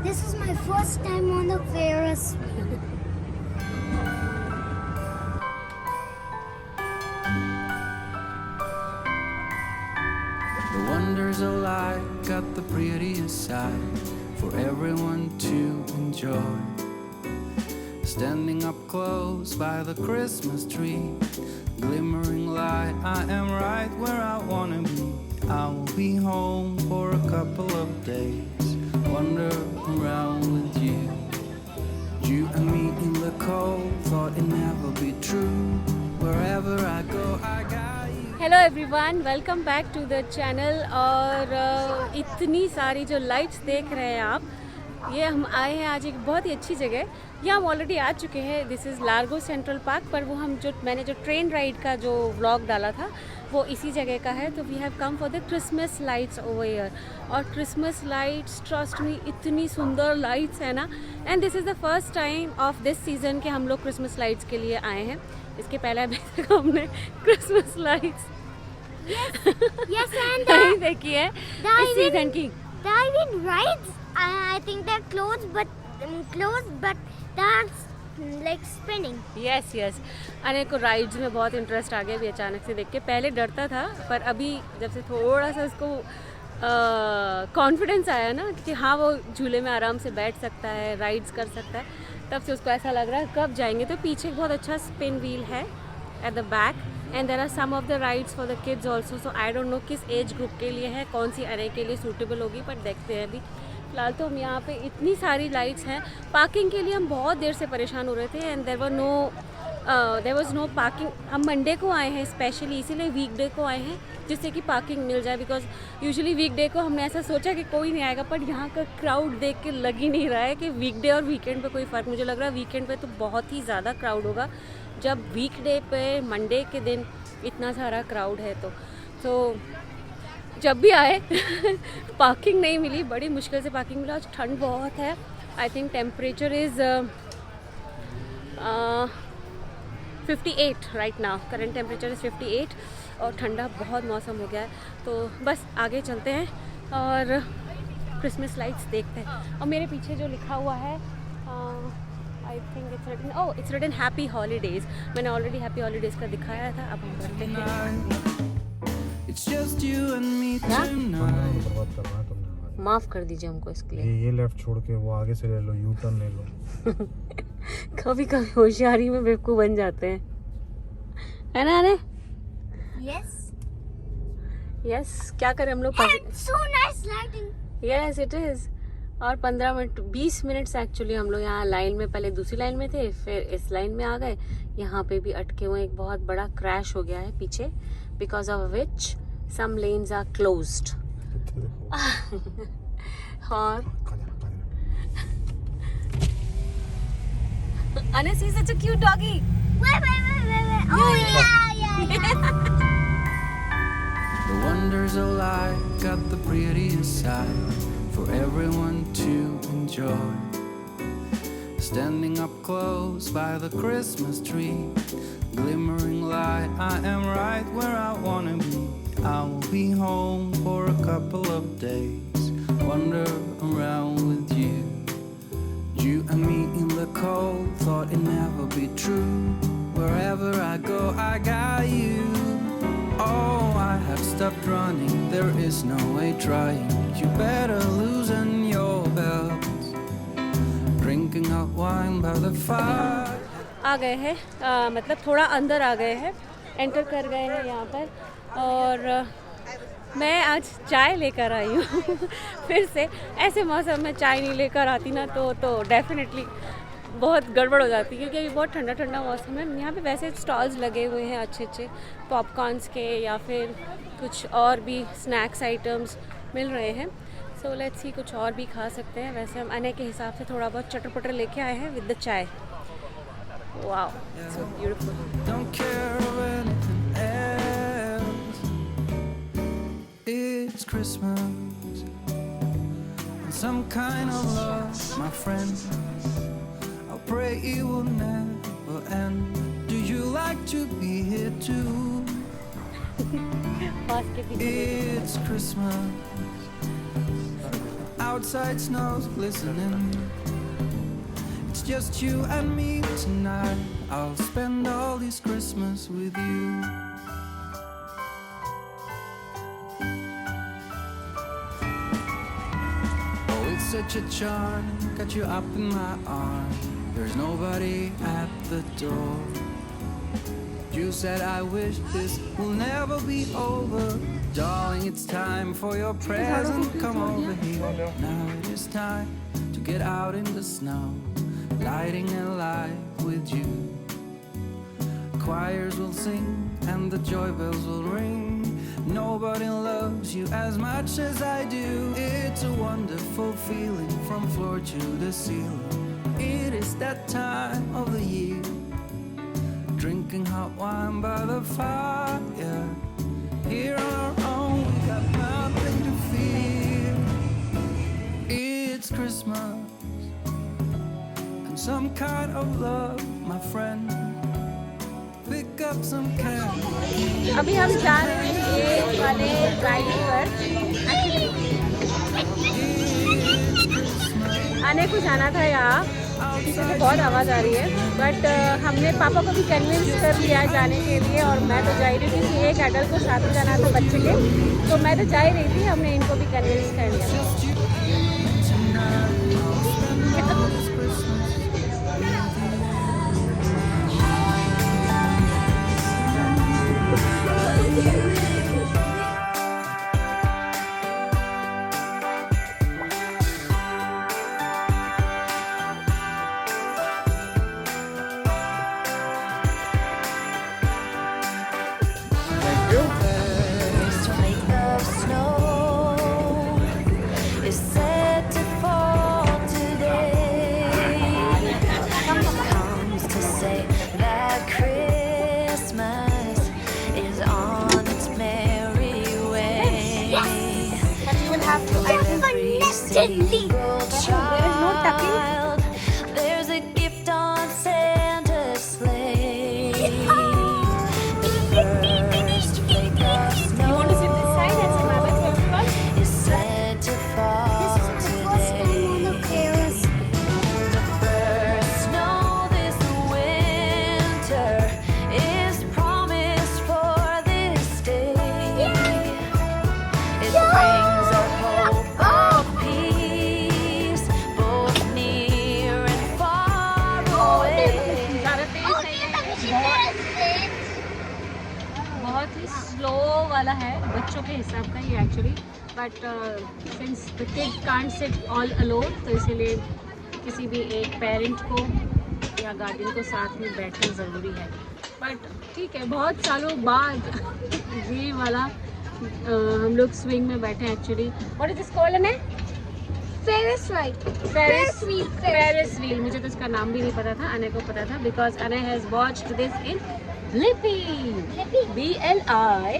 This is my first time on the Ferris wheel. The wonders of life got the prettiest side for everyone to enjoy. Standing up close by the Christmas tree, glimmering light, I am right where I wanna be. I will be home for a couple of days, wander around with you. You and me in the cold, thought it never be true. Wherever I go, I got you. Hello everyone, welcome back to the channel. और इतनी सारी जो lights देख रहे हैं आप, ये हम आए हैं आज एक बहुत ही अच्छी जगह। ये हम ऑलरेडी आ चुके हैं। This is Largo central park, पर वो मैंने जो ट्रेन राइड का जो व्लॉग डाला था वो इसी जगह का है। तो we have come for the Christmas lights over year. और क्रिसमस लाइट्स, ट्रस्ट मी, इतनी सुंदर लाइट्स है ना। And this is the first time of this season कि हम लोग क्रिसमस लाइट्स के लिए आए हैं। इसके पहले अभी तक हमने क्रिसमस लाइट्स Yes, and नहीं देखी है इस सीजन की। the Ivan rides, I think they're closed, but that's like spinning. Yes yes, अने को राइड्स में बहुत इंटरेस्ट आ गया अभी अचानक से देख के। पहले डरता था, पर अभी जब से थोड़ा सा उसको कॉन्फिडेंस आया ना कि हाँ वो झूले में आराम से बैठ सकता है, राइड्स कर सकता है, तब से उसको ऐसा लग रहा है कब जाएंगे। तो पीछे बहुत अच्छा स्पिन व्हील है at the back, and there are some of the rides for the kids also. So I don't know किस एज ग्रुप के लिए है, कौन सी अरे के लिए सूटेबल होगी, पर देखते हैं अभी। फिलहाल तो हम यहाँ पे इतनी सारी लाइट्स हैं। पार्किंग के लिए हम बहुत देर से परेशान हो रहे थे, and there was no parking. हम मंडे को आए हैं स्पेशली, इसीलिए वीकडे को आए हैं जिससे कि पार्किंग मिल जाए। बिकॉज यूजुअली वीकडे को हमने ऐसा सोचा कि कोई नहीं आएगा, पर यहाँ का क्राउड देख के लग ही नहीं रहा है कि वीकडे और वीकेंड पे कोई फ़र्क। मुझे लग रहा है वीकेंड पे तो बहुत ही ज़्यादा क्राउड होगा, जब वीकडे पे मंडे के दिन इतना सारा क्राउड है। तो जब भी आए पार्किंग नहीं मिली, बड़ी मुश्किल से पार्किंग मिला। आज ठंड बहुत है। I think temperature is 58 right now. Current temperature is 58 और ठंडा बहुत मौसम हो गया है। तो बस आगे चलते हैं और क्रिसमस लाइट्स देखते हैं। और मेरे पीछे जो लिखा हुआ है, I think it's written happy holidays. मैंने ऑलरेडी हैप्पी हॉलीडेज़ का दिखाया था, अब हम करते हैं। It's just you and me tonight. बर्बाद करना है तुमने हमारी। माफ़ कर दीजिए हमको इसके लिए। ये लेफ्ट छोड़ के वो आगे से ले लो, यू टर्न ले लो। कभी कभी होशियारी में बेवकूफ़ बन जाते हैं, है ना? अरे Yes. यस, क्या करें हम लोग। And so nice lighting. Yes it is. और 15 मिनट 20 मिनट्स एक्चुअली हम लोग यहाँ लाइन में, पहले दूसरी लाइन में थे, फिर इस लाइन में आ गए। यहाँ पे भी अटके हुए, एक बहुत बड़ा क्रैश हो गया है पीछे, because of which some lanes are closed. और Anas is such a cute doggy. Wait. Oh yeah. The wonders of life got the prettiest side for everyone to enjoy. Standing up close by the Christmas tree, glimmering light, I am right where I wanna be. I will be home for a couple of days, wander around with you. You and me in the cold, thought it never be true. Wherever I go, I got you. Oh, I have stopped running, there is no way trying. You better loosen your belts, drinking hot wine by the fire. आ गए हैं, मतलब थोड़ा अंदर आ गए हैं, enter कर गए हैं यहाँ पर। और मैं आज चाय लेकर आई हूँ फिर से। ऐसे मौसम में चाय नहीं लेकर आती ना तो डेफिनेटली बहुत गड़बड़ हो जाती है, क्योंकि अभी बहुत ठंडा ठंडा मौसम है। यहाँ पे वैसे स्टॉल्स लगे हुए हैं अच्छे अच्छे पॉपकॉर्न्स के, या फिर कुछ और भी स्नैक्स आइटम्स मिल रहे हैं। सो लेट्स सी, कुछ और भी खा सकते हैं। वैसे हम आने के हिसाब से थोड़ा बहुत चटर पटर लेके आए हैं विद द चाय। Wow, so beautiful. Don't care of anything else. It's Christmas and some kind of love, my friend. I pray it will never end. Do you like to be here too? It's Christmas. I outside snow's glistening. It's just you and me tonight. I'll spend all this Christmas with you. Oh, it's such a charm, got you up in my arms. There's nobody at the door. You said I wish this will never be over. Darling, it's time for your present. Come over here. Now it is time to get out in the snow, lighting a light with you. Choirs will sing and the joy bells will ring. Nobody loves you as much as I do. It's a wonderful feeling from floor to the ceiling. It is that time of the year, drinking hot wine by the fire. Here on our own, we got nothing to fear. It's Christmas and some kind of love, my friend. Pick up some candy. अभी हम जा रहे हैं ये वाले ride पर। आने को जाना था यहाँ, पीछे से बहुत आवाज़ आ रही है, बट हमने पापा को भी कन्विंस कर लिया है जाने के लिए। और मैं तो जा ही रही थी, किसी एक एडल्ट को साथ में जाना था बच्चे के, तो मैं तो जा ही रही थी। हमने इनको भी कन्विंस कर लिया। There's a gift on Santa's sleigh. The first flake of snow. You want to sit this side and sit my way? Is said to fall today. The first snow this winter is promised for this day. It brings a hope of peace, both near and far away. बहुत ही slow वाला है बच्चों के हिसाब का ये actually, but since the kid can't sit all alone, तो इसीलिए किसी भी एक पेरेंट को या गार्डियन को साथ में बैठना ज़रूरी है। बट ठीक है, बहुत सालों बाद ये वाला हम लोग स्विंग में बैठे हैं actually. What is this called? ने Ferris ride. Ferris wheel. मुझे तो इसका नाम भी नहीं पता था, अने को पता था, बिकॉज अने has watched this in Blippi. BLI.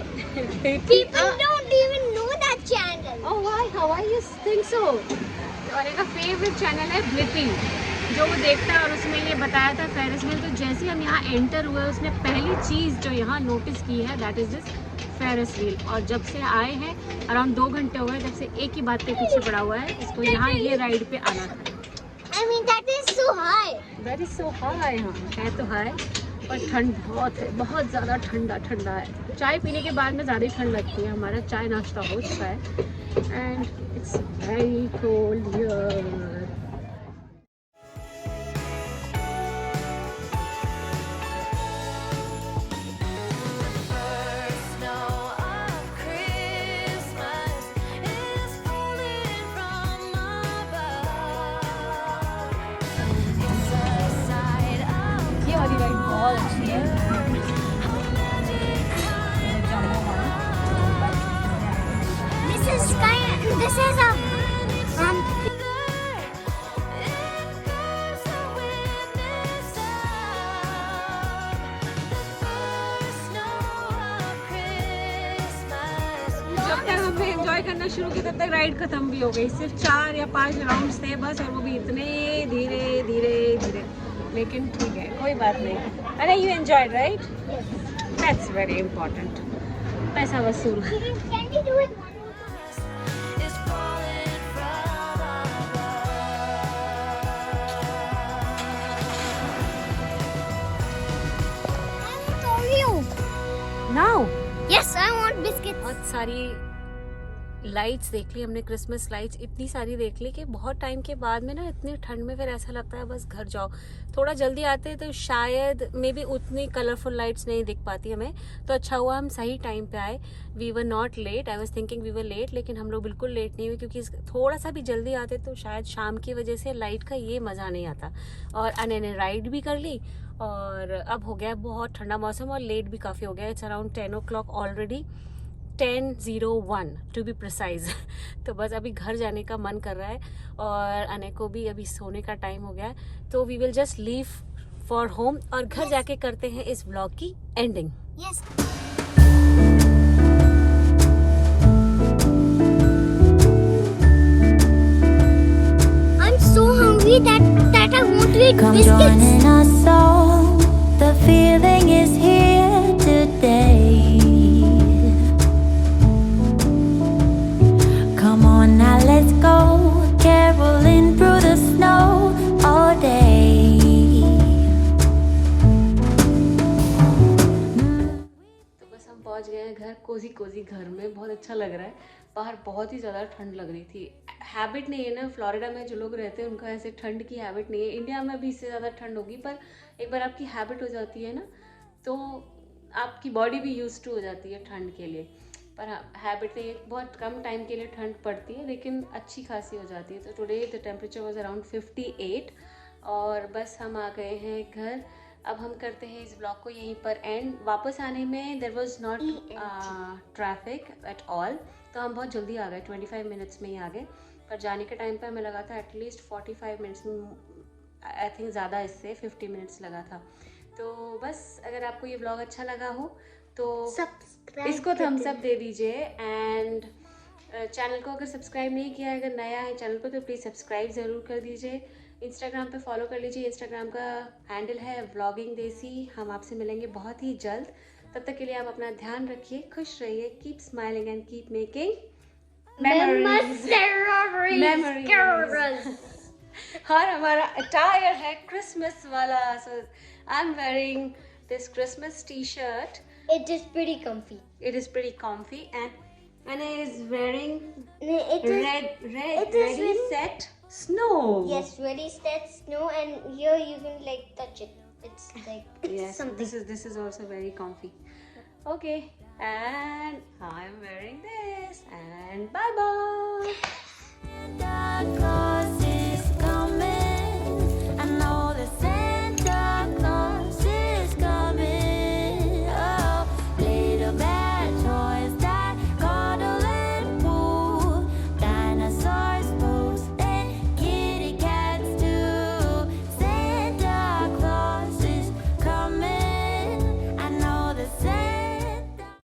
People don't even know that channel. Oh why? How I you think so? और एक फेवरेट चैनल है Blippi, जो वो देखता है। और उसमें ये बताया था फेरिस व्हील, तो जैसे ही हम यहाँ एंटर हुए उसने पहली चीज़ जो यहाँ नोटिस की है that is this Ferris wheel. और जब से आए हैं अराउंड 2 घंटे हो गए, जब से एक ही बात के पीछे पड़ा हुआ है, इसको यहाँ ये राइड पे आना था। I mean, that is so high. That is so high. हाँ है तो हाई, पर ठंड बहुत है, बहुत ज़्यादा ठंडा है। चाय पीने के बाद में ज़्यादा ठंड लगती है। हमारा चाय नाश्ता हो चुका है and it's very cold here. First snow of Christmas is falling from above. It's a sight of ये वाली राइड बहुत अच्छी है। This is a जब तक हमने एंजॉय करना शुरू किया तब तक राइड खत्म भी हो गई। सिर्फ 4 या 5 राउंड्स थे बस, और वो भी इतने धीरे, लेकिन ठीक है, कोई बात नहीं। अरे you enjoyed right? That's very important. पैसा वसूल। is falling from now Yes, I want biscuits. बहुत सारी लाइट्स देख ली हमने, क्रिसमस लाइट्स इतनी सारी देख ली कि बहुत टाइम के बाद में ना इतनी ठंड में फिर ऐसा लगता है बस घर जाओ। थोड़ा जल्दी आते हैं तो शायद मे बी उतनी कलरफुल लाइट्स नहीं दिख पाती हमें, तो अच्छा हुआ हम सही टाइम पे आए। We were not late, I was thinking we were late, लेकिन हम लोग बिल्कुल लेट नहीं हुए क्योंकि थोड़ा सा भी जल्दी आते तो शायद शाम की वजह से लाइट का ये मज़ा नहीं आता। और अने ने राइड भी कर ली और अब हो गया बहुत ठंडा मौसम और लेट भी काफ़ी हो गया। It's around 10 o'clock already, 10:01 to be precise. तो बस अभी घर जाने का मन कर रहा है और अने को भी अभी सोने का टाइम हो गया है, तो we will just leave for home और घर जाके करते हैं इस ब्लॉग की ending. Yes. I'm so hungry that I want to eat Come biscuits. joining us all. The feeling is here today. Come on now, let's go. Caroling through the snow all day. तो बस हम पहुंच गए हैं घर, Cozi Cozi घर में। बहुत अच्छा लग रहा है, बाहर बहुत ही ज़्यादा ठंड लग रही थी। हैबिट नहीं है ना, फ्लोरिडा में जो लोग रहते हैं उनका ऐसे ठंड की हैबिट नहीं है। इंडिया में भी इससे ज़्यादा ठंड होगी, पर एक बार आपकी हैबिट हो जाती है ना तो आपकी बॉडी भी यूज टू हो जाती है ठंड के लिए। पर हाँ, हैबिट नहीं है, बहुत कम टाइम के लिए ठंड पड़ती है लेकिन अच्छी खासी हो जाती है। तो today the temperature was around 58 और बस हम आ गए हैं घर। अब हम करते हैं इस ब्लॉग को यहीं पर एंड। वापस आने में there was not traffic at all, तो हम बहुत जल्दी आ गए, 25 मिनट्स में ही आ गए। पर जाने के टाइम पर हमें लगा था एटलीस्ट 45 मिनट्स में, आई थिंक ज़्यादा, इससे 50 मिनट्स लगा था। तो बस अगर आपको ये ब्लॉग अच्छा लगा हो तो Subscribe इसको थम्स अप दे दीजिए एंड चैनल को अगर सब्सक्राइब नहीं किया है, अगर नया है चैनल पर तो प्लीज़ सब्सक्राइब ज़रूर कर दीजिए। इंस्टाग्राम पे फॉलो कर लीजिए, इंस्टाग्राम का हैंडल है व्लॉगिंग देसी। हम आपसे मिलेंगे बहुत ही जल्द, तब तक के लिए आप अपना ध्यान रखिए, खुश रहिए, keep smiling and keep making memories. और हमारा अटायर है क्रिसमस वाला, so I am wearing this Christmas T shirt. It is pretty comfy. It is pretty comfy and Anna is wearing It is red it is ready very- set snow. yes, really set snow, and here you can like touch it. It's like it's Yes, something. this is also very comfy. Okay, and I'm wearing this and bye bye. Dark clouds